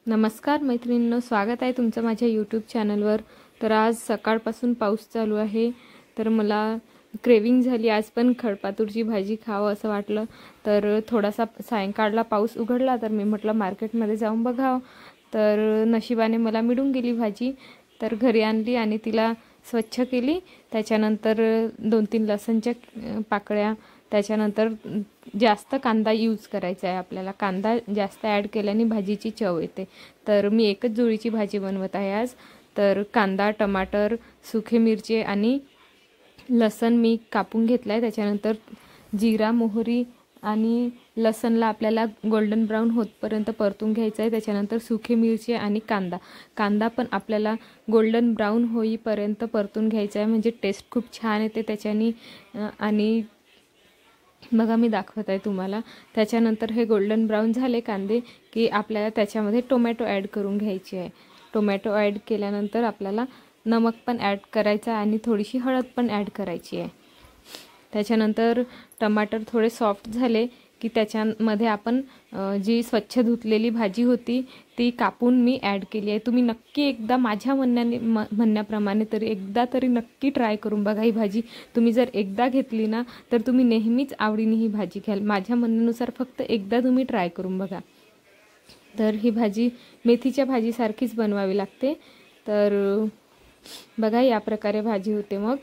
नमस्कार मैत्रिणींनो, स्वागत आहे तुमचं माझ्या यूट्यूब चॅनलवर। तर आज सकाळपासून पाऊस चालू आहे, तर मला क्रेविंग झाली आज पण खडपातूरची भाजी खावं असं वाटलं। तर थोडासा सायंकाळला पाऊस उघडला, तर मी म्हटलं मार्केटमध्ये जाऊन बघावं। तर नशिबाने मला मिळून गेली भाजी। तर घरी आणली आणि तिला स्वच्छ केली। त्याच्यानंतर 2-3 लसणच्या पाकळ्या, त्याच्यानंतर जास्त कांदा यूज करायचा आहे आपल्याला। कांदा जास्त ॲड केल्याने भाजीची चव येते। तर मी एकच जोडीची भाजी बनवत आहे आज। तर कांदा, टमाटर, सुके मिरची आणि लसण मी कापून घेतलाय। त्याच्यानंतर जिरा, मोहरी आणि लसणला आपल्याला गोल्डन ब्राउन होतपर्यंत परतून घ्यायचं आहे। त्याच्यानंतर सुके मिरची आणि कांदा पण आपल्याला गोल्डन ब्राउन होईपर्यंत परतून घ्यायचा आहे, म्हणजे टेस्ट खूप छान येते त्याच्यानी। आणि बघा मी दाखवत आहे तुम्हाला। त्याच्यानंतर हे गोल्डन ब्राउन झाले कांदे की आपल्याला त्याच्यामध्ये टोमॅटो ॲड करून घ्यायची आहे। टोमॅटो ॲड केल्यानंतर आपल्याला नमक पण ॲड करायचा आणि थोडीशी हळद पण ॲड करायची आहे। त्याच्यानंतर टमाटर थोडे सॉफ्ट झाले की त्याच्यामध्ये आपण जी स्वच्छ धुतलेली भाजी होती ती कापून मी ॲड केली आहे। तुम्ही नक्की एकदा माझ्या म्हणण्याप्रमाणे तरी एकदा तरी नक्की ट्राय करून बघा ही भाजी। तुम्ही जर एकदा घेतली ना तर तुम्ही नेहमीच आवडीने ही भाजी घ्याल। माझ्या म्हणण्यानुसार फक्त एकदा तुम्ही ट्राय करून बघा। तर ही भाजी मेथीच्या भाजीसारखीच बनवावी लागते। तर बघा या प्रकारे भाजी होते। मग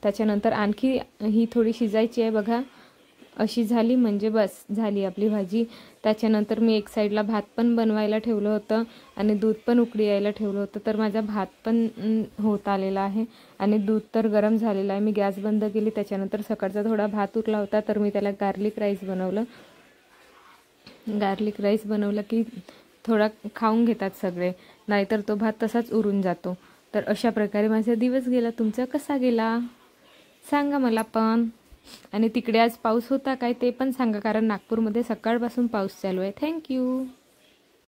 त्याच्यानंतर आणखी ही थोडी शिजायची आहे। बघा अशी झाली म्हणजे बस झाली आपली भाजी। त्याच्यानंतर मी एक साईडला भात पण बनवायला ठेवलं होतं आणि दूध पण उकळी यायला ठेवलं होतं। तर माझा भात पण होत आलेला आहे आणि दूध तर गरम झालेलं आहे। मी गॅस बंद केली। त्याच्यानंतर सकाळचा थोडा भात उरला होता, तर मी त्याला गार्लिक राईस बनवलं। गार्लिक राईस बनवलं की थोडा खाऊन घेतात सगळे, नाहीतर तो भात तसाच उरून जातो। तर अशा प्रकारे माझा दिवस गेला। तुमचा कसा गेला सांगा मला पण। आणि तिकडे आज पाऊस होता काय ते पण सांगा, कारण नागपूरमध्ये सकाळपासून पाऊस चालू आहे। थँक्यू।